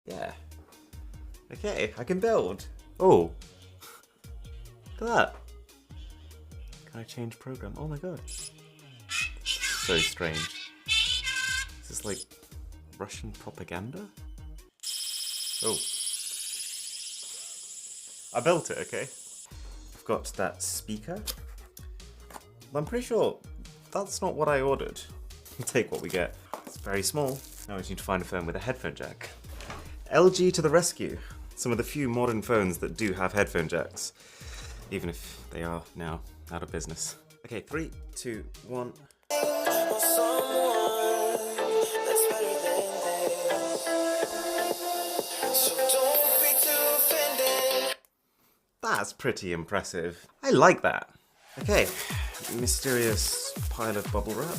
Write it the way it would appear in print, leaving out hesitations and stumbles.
Yeah. Okay, I can build. Oh. Look at that. Can I change program? Oh my god. So strange. Is this like Russian propaganda? Oh. I built it, okay? I've got that speaker. I'm pretty sure that's not what I ordered. We'll take what we get. It's very small. Now I just need to find a phone with a headphone jack. LG to the rescue. Some of the few modern phones that do have headphone jacks. Even if they are now out of business. Okay, 3, 2, 1. That's pretty impressive. I like that. Okay, mysterious pile of bubble wrap.